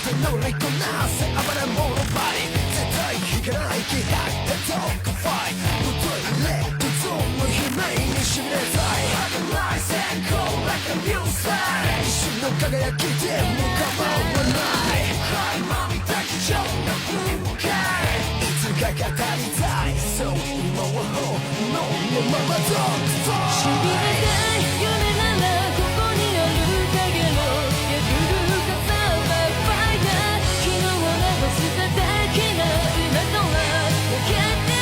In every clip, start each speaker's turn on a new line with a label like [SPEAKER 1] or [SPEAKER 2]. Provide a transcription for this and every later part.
[SPEAKER 1] て乗りこなせ暴れ者バディ絶対引かない気迫でトークファイトぶといレッドゾーンの悲鳴にしびれたい儚い閃光 like a new sign 一瞬の輝きでも構わないはいまみた貴重な風景いつか語りたいそう今は本能のままドクター
[SPEAKER 2] しびれたい夢ならここにある影の破る傘はファイヤー昨日を流しただけが今とは分かって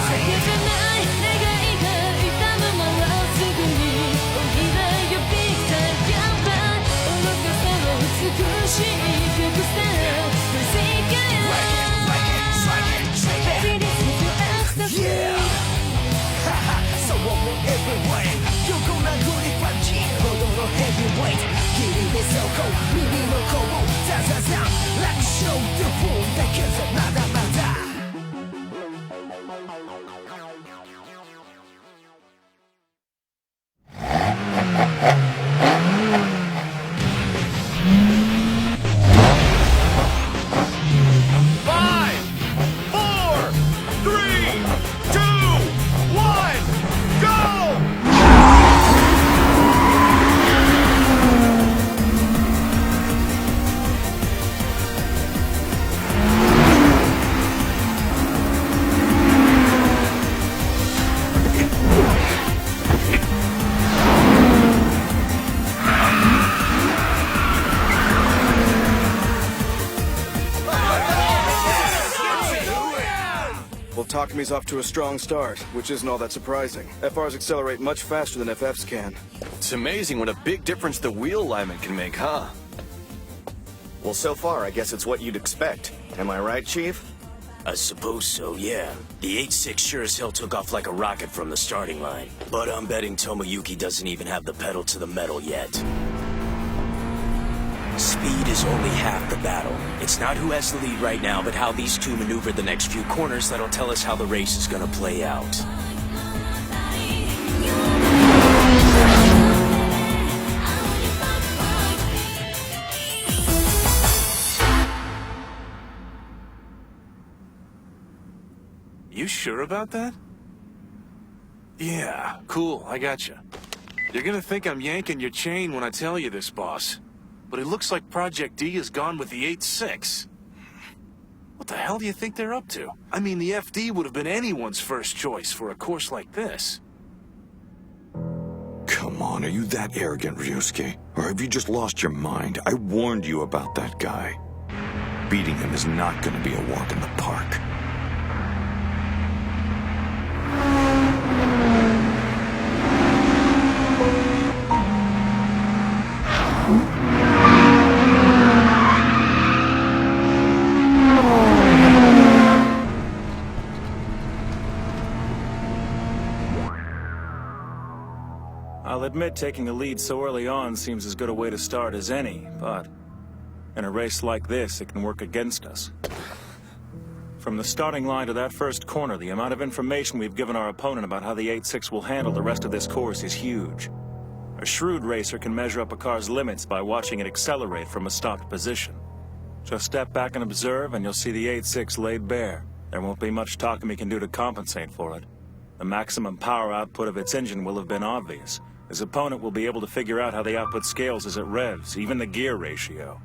[SPEAKER 2] 叫べない願いが痛むならすぐにおいら呼びたやば愚かさは美しいビッグスター
[SPEAKER 1] Yeah! So what will everywhere 横殴りパンチほどのヘビーウェイト霧でそこ耳のこうザザザ楽勝でフォーだけじゃまだまだ
[SPEAKER 3] Takami's off to a strong start, which isn't all that surprising. FRs accelerate much faster than FFs can.
[SPEAKER 4] It's amazing what a big difference the wheel alignment can make, huh?
[SPEAKER 5] Well, so far, I guess it's what you'd expect. Am I right, Chief?
[SPEAKER 6] I suppose so, yeah. The 8-6 sure as hell took off like a rocket from the starting line. But I'm betting Tomoyuki doesn't even have the pedal to the metal yet. Speed is only half the battle. It's not who has the lead right now, but how these two maneuver the next few corners that'll tell us how the race is gonna play out.
[SPEAKER 4] You sure about that? Yeah, cool, I gotcha. You're gonna think I'm yanking your chain when I tell you this, boss. But it looks like Project D is gone with the 8-6. What the hell do you think they're up to? I mean, the FD would have been anyone's first choice for a course like this.
[SPEAKER 7] Come on, are you that arrogant, Ryusuke? Or have you just lost your mind? I warned you about that guy. Beating him is not gonna be a walk in the park.
[SPEAKER 8] I'll admit taking a lead so early on seems as good a way to start as any, but in a race like this, it can work against us. From the starting line to that first corner, the amount of information we've given our opponent about how the 8-6 will handle the rest of this course is huge. A shrewd racer can measure up a car's limits by watching it accelerate from a stopped position. Just step back and observe, and you'll see the 8-6 laid bare. There won't be much Takami can do to compensate for it. The maximum power output of its engine will have been obvious. His opponent will be able to figure out how the output scales as it revs, even the gear ratio.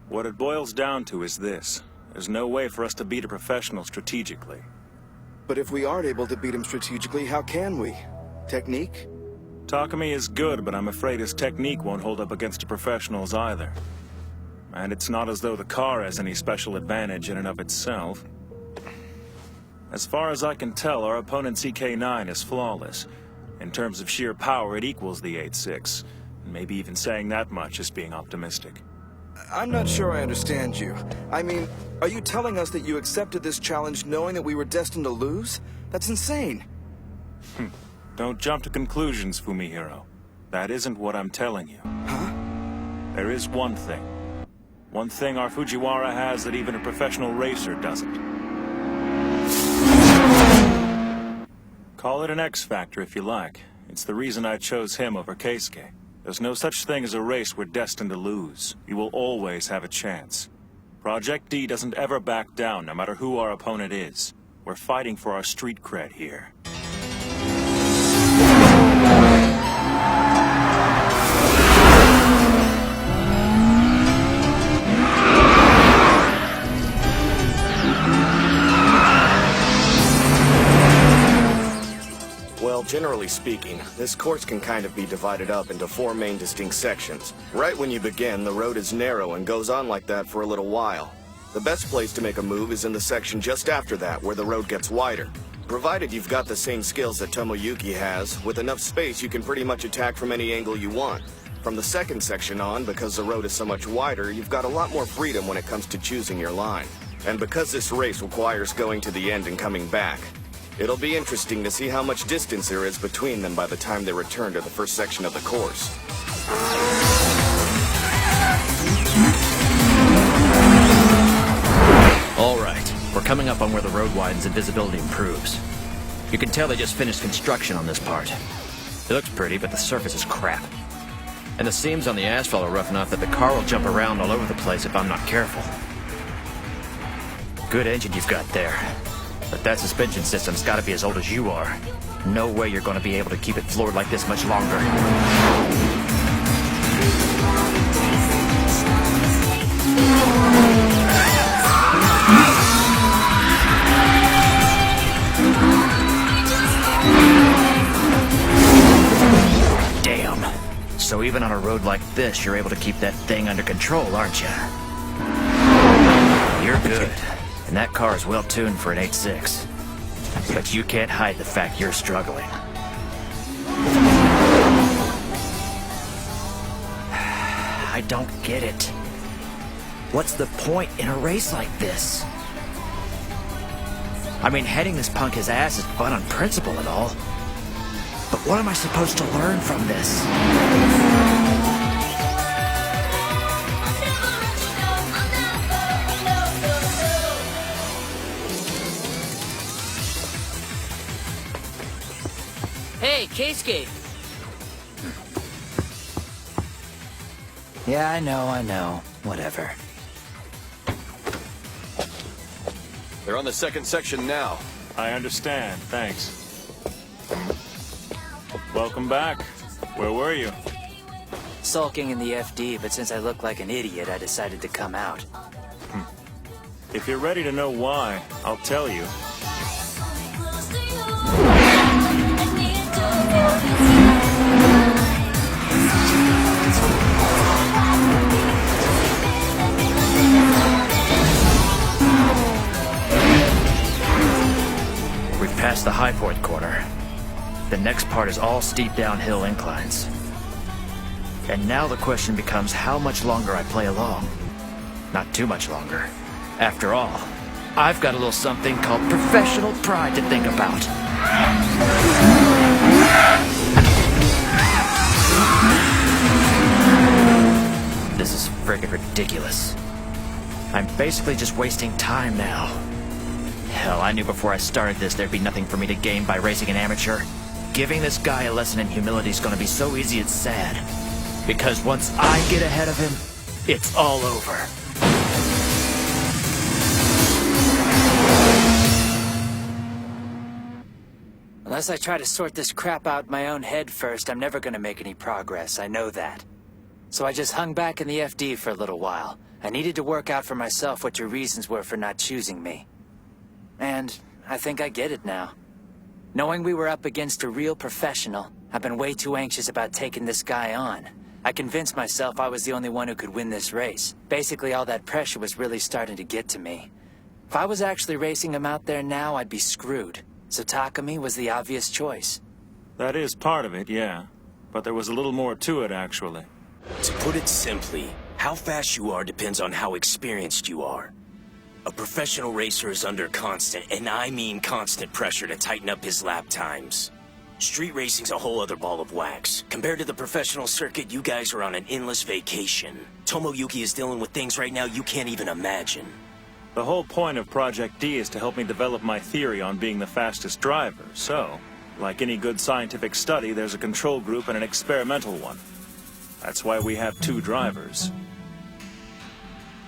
[SPEAKER 8] What it boils down to is this. There's no way for us to beat a professional strategically.
[SPEAKER 3] But if we aren't able to beat him strategically, how can we? Technique?
[SPEAKER 8] Takami is good, but I'm afraid his technique won't hold up against the professionals either. And it's not as though the car has any special advantage in and of itself. As far as I can tell, our opponent's EK9 is flawless. In terms of sheer power, it equals the 8-6. Maybe even saying that much is being optimistic.
[SPEAKER 3] I'm not sure I understand you. I mean, are you telling us that you accepted this challenge knowing that we were destined to lose? That's insane.
[SPEAKER 8] Don't jump to conclusions, Fumihiro. That isn't what I'm telling you.
[SPEAKER 3] Huh?
[SPEAKER 8] There is one thing. One thing our Fujiwara has that even a professional racer doesn't. Call it an X factor if you like. It's the reason I chose him over Keisuke. There's no such thing as a race we're destined to lose. You will always have a chance. Project D doesn't ever back down, no matter who our opponent is. We're fighting for our street cred here.
[SPEAKER 5] Well, generally speaking, this course can kind of be divided up into 4 main distinct sections. Right when you begin, the road is narrow and goes on like that for a little while. The best place to make a move is in the section just after that, where the road gets wider. Provided you've got the same skills that Tomoyuki has, with enough space you can pretty much attack from any angle you want. From the second section on, because the road is so much wider, you've got a lot more freedom when it comes to choosing your line. And because this race requires going to the end and coming back, it'll be interesting to see how much distance there is between them by the time they return to the first section of the course.
[SPEAKER 9] All right, we're coming up on where the road widens and visibility improves. You can tell they just finished construction on this part. It looks pretty, but the surface is crap. And the seams on the asphalt are rough enough that the car will jump around all over the place if I'm not careful. Good engine you've got there. But that suspension system's gotta be as old as you are. No way you're gonna be able to keep it floored like this much longer. Damn. So even on a road like this, you're able to keep that thing under control, aren't you? You're good. And that car is well tuned for an 8.6. But you can't hide the fact you're struggling. I don't get it. What's the point in a race like this? I mean, heading this punk his ass is fun on principle and all. But what am I supposed to learn from this?
[SPEAKER 10] Hey, Keisuke!
[SPEAKER 9] Yeah, I know. Whatever.
[SPEAKER 11] They're on the second section now.
[SPEAKER 8] I understand, thanks. Welcome back. Where were you?
[SPEAKER 10] Sulking in the FD, but since I look like an idiot, I decided to come out.
[SPEAKER 8] If you're ready to know why, I'll tell you.
[SPEAKER 9] We've passed the Highport corner. The next part is all steep downhill inclines. And now the question becomes how much longer I play along. Not too much longer. After all, I've got a little something called professional pride to think about. This is friggin' ridiculous. I'm basically just wasting time now. Hell, I knew before I started this there'd be nothing for me to gain by racing an amateur. Giving this guy a lesson in humility is gonna be so easy it's sad. Because once I get ahead of him, it's all over.
[SPEAKER 10] Unless I try to sort this crap out in my own head first, I'm never gonna make any progress, I know that. So I just hung back in the FD for a little while. I needed to work out for myself what your reasons were for not choosing me. And I think I get it now. Knowing we were up against a real professional, I've been way too anxious about taking this guy on. I convinced myself I was the only one who could win this race. Basically, all that pressure was really starting to get to me. If I was actually racing him out there now, I'd be screwed. So Takumi was the obvious choice.
[SPEAKER 8] That is part of it, yeah. But there was a little more to it, actually.
[SPEAKER 6] To put it simply, how fast you are depends on how experienced you are. A professional racer is under constant, and I mean constant pressure to tighten up his lap times. Street racing's a whole other ball of wax. Compared to the professional circuit, you guys are on an endless vacation. Tomoyuki is dealing with things right now you can't even imagine.
[SPEAKER 8] The whole point of Project D is to help me develop my theory on being the fastest driver, so, like any good scientific study, there's a control group and an experimental one. That's why we have 2 drivers.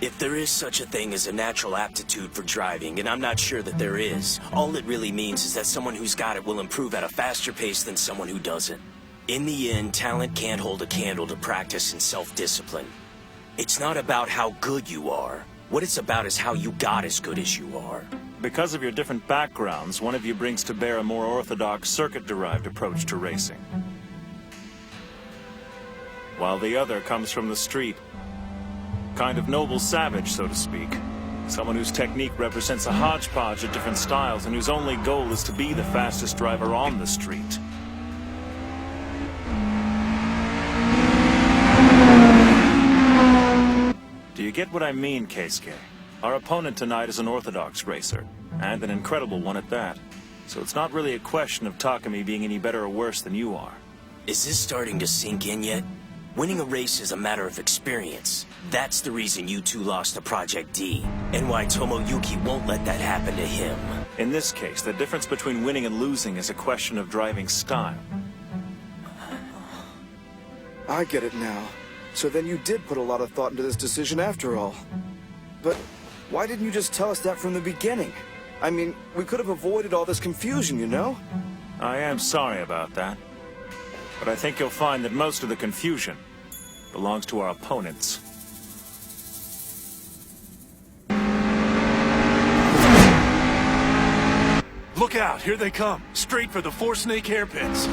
[SPEAKER 6] If there is such a thing as a natural aptitude for driving, and I'm not sure that there is, all it really means is that someone who's got it will improve at a faster pace than someone who doesn't. In the end, talent can't hold a candle to practice and self-discipline. It's not about how good you are. What it's about is how you got as good as you are.
[SPEAKER 8] Because of your different backgrounds, one of you brings to bear a more orthodox circuit-derived approach to racing, while the other comes from the street. Kind of noble savage, so to speak. Someone whose technique represents a hodgepodge of different styles and whose only goal is to be the fastest driver on the street. Do you get what I mean, Keisuke? Our opponent tonight is an orthodox racer, and an incredible one at that. So it's not really a question of Takumi being any better or worse than you are.
[SPEAKER 6] Is this starting to sink in yet? Winning a race is a matter of experience. That's the reason you 2 lost to Project D, and why Tomoyuki won't let that happen to him.
[SPEAKER 8] In this case, the difference between winning and losing is a question of driving style.
[SPEAKER 3] I get it now. So then you did put a lot of thought into this decision after all. But why didn't you just tell us that from the beginning? I mean, we could have avoided all this confusion, you know?
[SPEAKER 8] I am sorry about that. But I think you'll find that most of the confusion belongs to our opponents.
[SPEAKER 4] Look out, here they come. Straight for the 4 snake hairpins.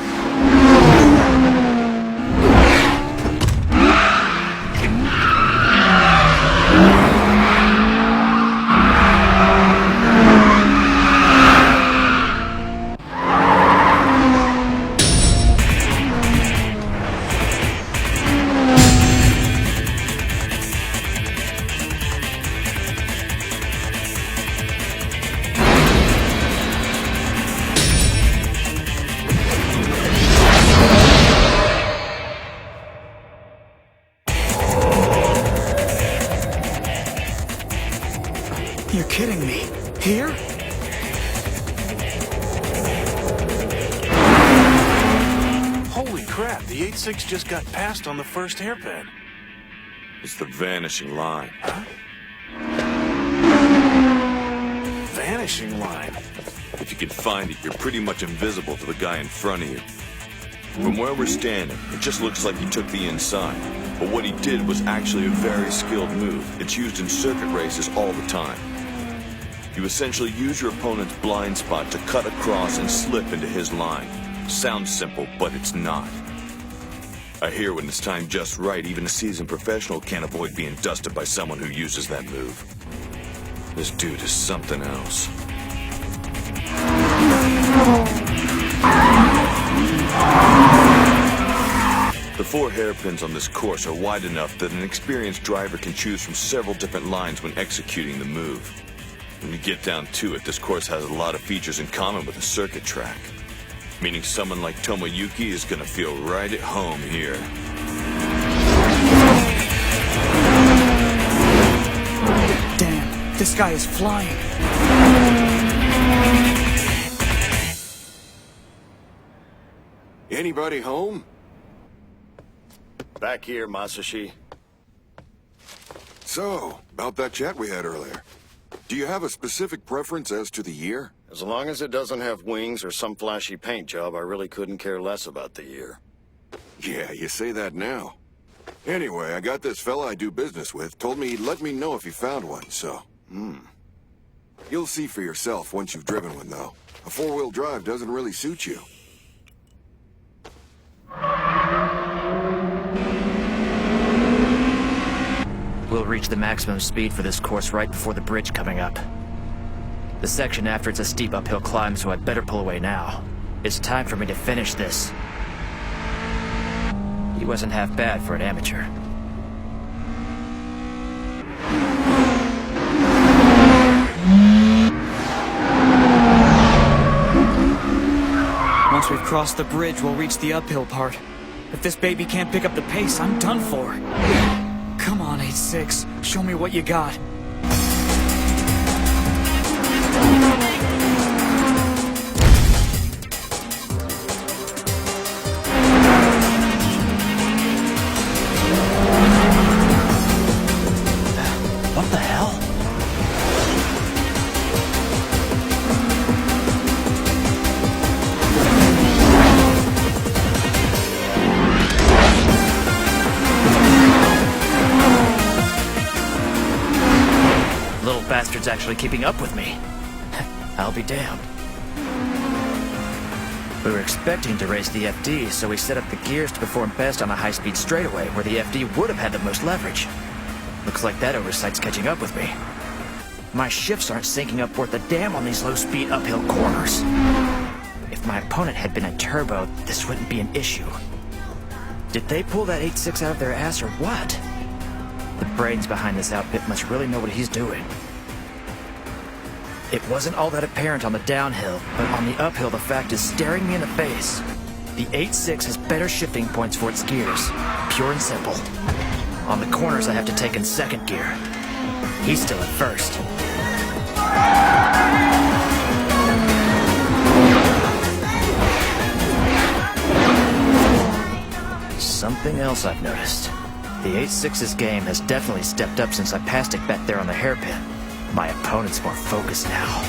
[SPEAKER 3] You're kidding me. Here?
[SPEAKER 4] Holy crap, the 8-6 just got passed on the first hairpin.
[SPEAKER 7] It's the vanishing line.
[SPEAKER 4] Huh? Vanishing line?
[SPEAKER 7] If you can find it, you're pretty much invisible to the guy in front of you. From where we're standing, it just looks like he took the inside. But what he did was actually a very skilled move. It's used in circuit races all the time. You essentially use your opponent's blind spot to cut across and slip into his line. Sounds simple, but it's not. I hear when it's timed just right, even a seasoned professional can't avoid being dusted by someone who uses that move. This dude is something else. The 4 hairpins on this course are wide enough that an experienced driver can choose from several different lines when executing the move. When you get down to it, this course has a lot of features in common with a circuit track. Meaning someone like Tomoyuki is gonna feel right at home here.
[SPEAKER 1] Damn, this guy is flying.
[SPEAKER 11] Anybody home?
[SPEAKER 5] Back here, Masashi.
[SPEAKER 12] So, about that chat we had earlier. Do you have a specific preference as to the year?
[SPEAKER 5] As long as it doesn't have wings or some flashy paint job, I really couldn't care less about the year.
[SPEAKER 12] Yeah, you say that now. Anyway, I got this fella I do business with, told me he'd let me know if he found one, so... You'll see for yourself once you've driven one, though. A 4-wheel drive doesn't really suit you.
[SPEAKER 9] We'll reach the maximum speed for this course right before the bridge coming up. The section after it's a steep uphill climb, so I'd better pull away now. It's time for me to finish this. He wasn't half bad for an amateur.
[SPEAKER 1] Once we've crossed the bridge, we'll reach the uphill part. If this baby can't pick up the pace, I'm done for. Come on, 8-6. Show me what you got.
[SPEAKER 9] actually keeping up with me. I'll be damned. We were expecting to race the FD, so we set up the gears to perform best on a high-speed straightaway where the FD would have had the most leverage. Looks like that oversight's catching up with me. My shifts aren't syncing up worth a damn on these low-speed uphill corners. If my opponent had been a turbo, this wouldn't be an issue. Did they pull that 8.6 out of their ass or what? The brains behind this outfit must really know what he's doing. It wasn't all that apparent on the downhill, but on the uphill the fact is staring me in the face. The 8.6 has better shifting points for its gears. Pure and simple. On the corners I have to take in second gear. He's still at first. Something else I've noticed. The 8.6's game has definitely stepped up since I passed it back there on the hairpin. My opponent's more focused now.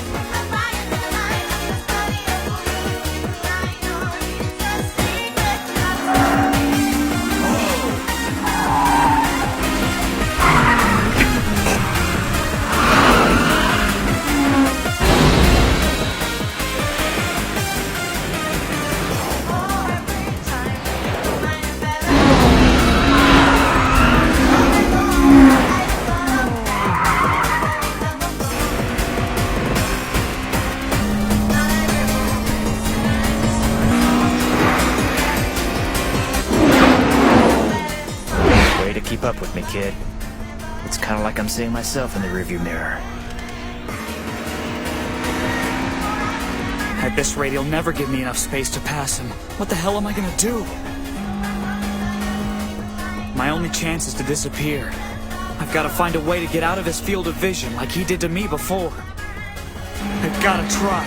[SPEAKER 9] Keep up with me, kid. It's kind of like I'm seeing myself in the rearview mirror.
[SPEAKER 13] At this rate, he'll never give me enough space to pass him. What the hell am I gonna do? My only chance is to disappear. I've got to find a way to get out of his field of vision like he did to me before. I've got to try.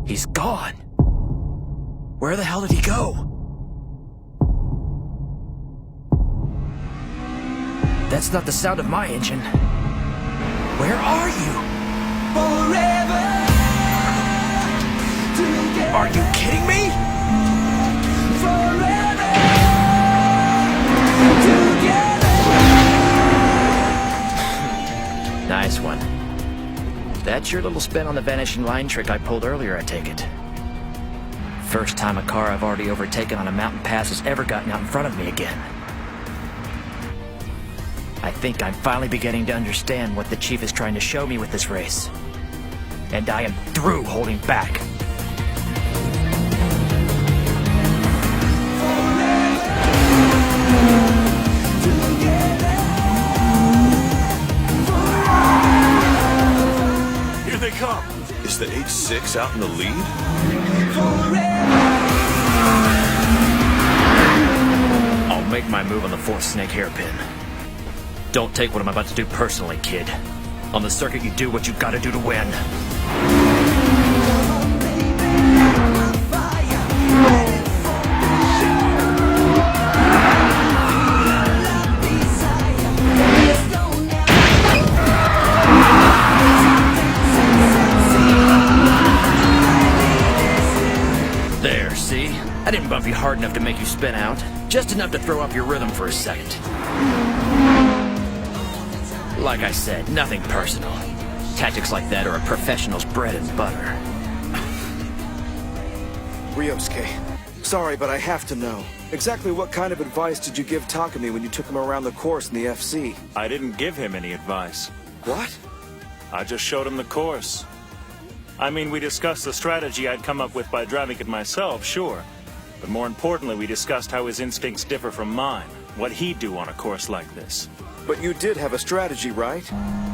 [SPEAKER 9] He's gone. Where the hell did he go? That's not the sound of my engine. Where are you?
[SPEAKER 1] Forever together.
[SPEAKER 9] Are you kidding me?
[SPEAKER 1] Forever together.
[SPEAKER 9] Nice one. That's your little spin on the vanishing line trick I pulled earlier, I take it. First time a car I've already overtaken on a mountain pass has ever gotten out in front of me again. I think I'm finally beginning to understand what the Chief is trying to show me with this race. And I am through holding back.
[SPEAKER 4] Here they come.
[SPEAKER 7] Is the 8.6 out in the lead?
[SPEAKER 9] I'll make my move on the fourth snake hairpin. Don't take what I'm about to do personally, kid. On the circuit, you do what you gotta do to win. There, see? I didn't bump you hard enough to make you spin out. Just enough to throw off your rhythm for a second. Like I said, nothing personal. Tactics like that are a professional's bread and butter.
[SPEAKER 3] Ryosuke, sorry, but I have to know. Exactly what kind of advice did you give Takumi when you took him around the course in the FC?
[SPEAKER 8] I didn't give him any advice.
[SPEAKER 3] What?
[SPEAKER 8] I just showed him the course. I mean, we discussed the strategy I'd come up with by driving it myself, sure. But more importantly, we discussed how his instincts differ from mine. What he'd do on a course like this.
[SPEAKER 3] But you did have a strategy, right?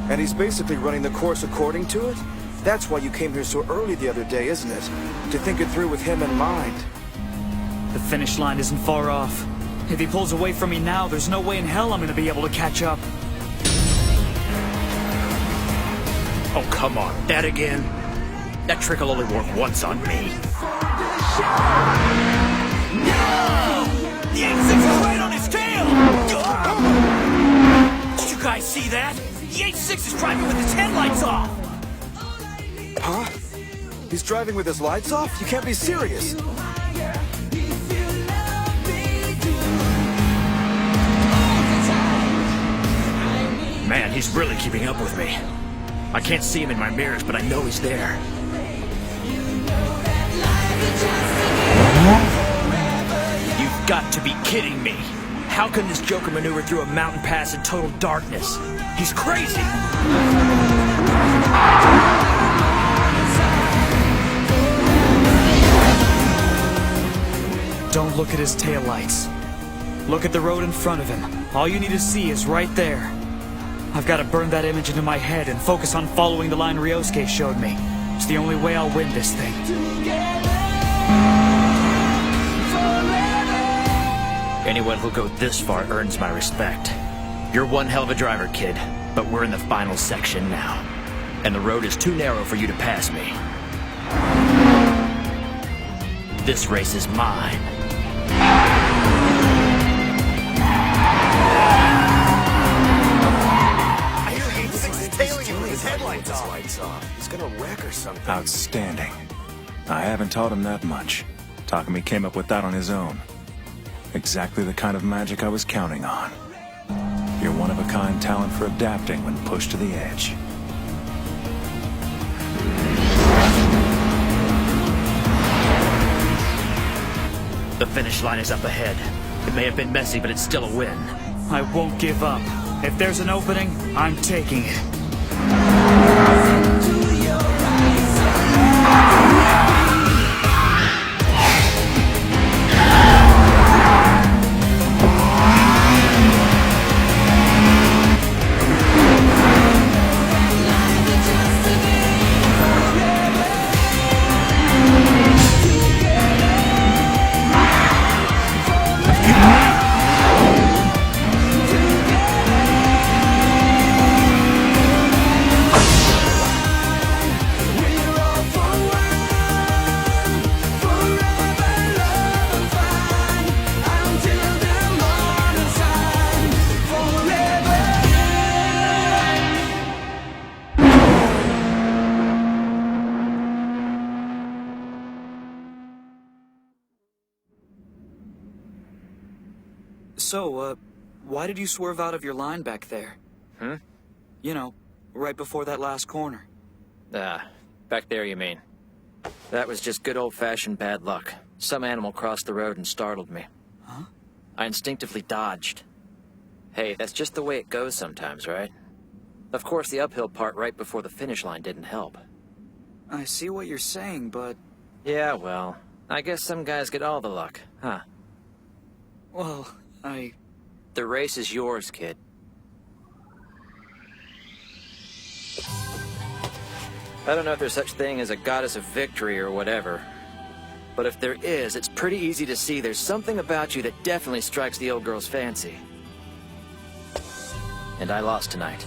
[SPEAKER 3] And he's basically running the course according to it? That's why you came here so early the other day, isn't it? To think it through with him in mind.
[SPEAKER 13] The finish line isn't far off. If he pulls away from me now, there's no way in hell I'm gonna be able to catch up.
[SPEAKER 9] Oh, come on. That again? That trick will only work once on me.
[SPEAKER 1] No!
[SPEAKER 9] The 8.6 is right on his tail! Did you guys see that?
[SPEAKER 13] The 8-6 is driving with his headlights off!
[SPEAKER 3] Huh? He's driving with his lights off? You can't be serious.
[SPEAKER 9] Man, he's really keeping up with me. I can't see him in my mirrors, but I know he's there. You've got to be kidding me. How can this Joker maneuver through a mountain pass in total darkness? He's crazy!
[SPEAKER 13] Don't look at his taillights. Look at the road in front of him. All you need to see is right there. I've got to burn that image into my head and focus on following the line Ryosuke showed me. It's the only way I'll win this thing.
[SPEAKER 9] Anyone who'll go this far earns my respect. You're one hell of a driver, kid, but we're in the final section now. And the road is too narrow for you to pass me. This race is mine.
[SPEAKER 5] I hear 8-6 is tailing him with his headlights off. He's gonna wreck or something.
[SPEAKER 8] Outstanding. I haven't taught him that much. Takumi came up with that on his own. Exactly the kind of magic I was counting on. Your one-of-a-kind talent for adapting when pushed to the edge.
[SPEAKER 9] The finish line is up ahead. It may have been messy, but it's still a win.
[SPEAKER 13] I won't give up. If there's an opening, I'm taking it. So, why did you swerve out of your line back there? You know, right before that last corner.
[SPEAKER 9] Back there you mean? That was just good old-fashioned bad luck. Some animal crossed the road and startled me.
[SPEAKER 13] Huh?
[SPEAKER 9] I instinctively dodged. Hey, that's just the way it goes sometimes, right? Of course, the uphill part right before the finish line didn't help.
[SPEAKER 13] I see what you're saying, but...
[SPEAKER 9] Yeah, well, I guess some guys get all the luck, huh?
[SPEAKER 13] Well,
[SPEAKER 9] The race is yours, kid. I don't know if there's such thing as a goddess of victory or whatever. But if there is, it's pretty easy to see there's something about you that definitely strikes the old girl's fancy. And I lost tonight.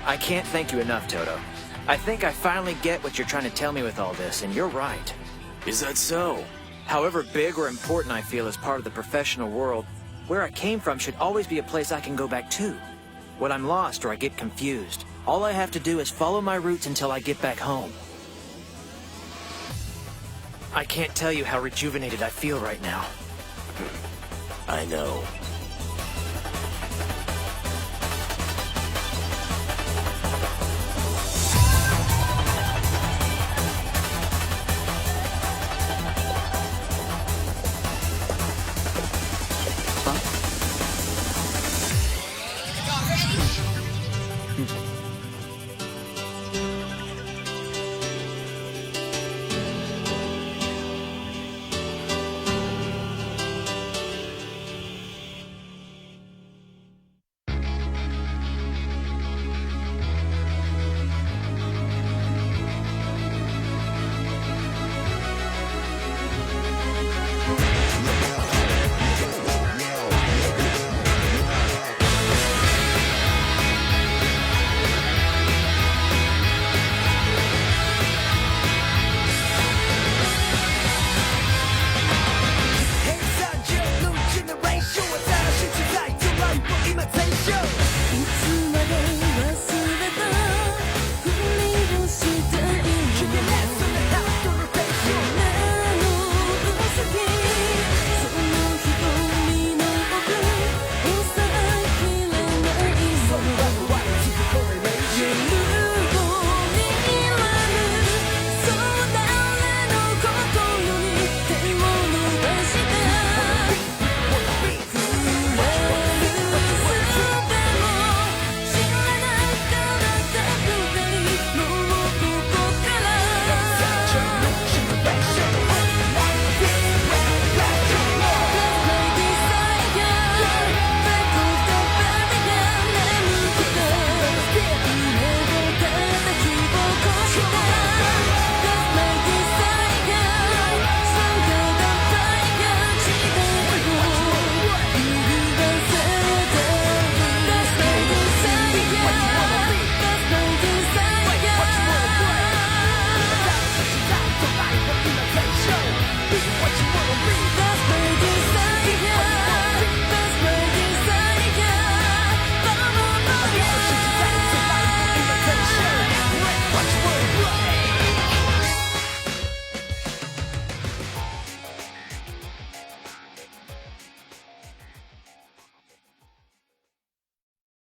[SPEAKER 9] I can't thank you enough, Toto. I think I finally get what you're trying to tell me with all this, and you're right.
[SPEAKER 6] Is that so?
[SPEAKER 9] However big or important I feel as part of the professional world, where I came from should always be a place I can go back to. When I'm lost or I get confused, all I have to do is follow my roots until I get back home. I can't tell you how rejuvenated I feel right now.
[SPEAKER 6] I know.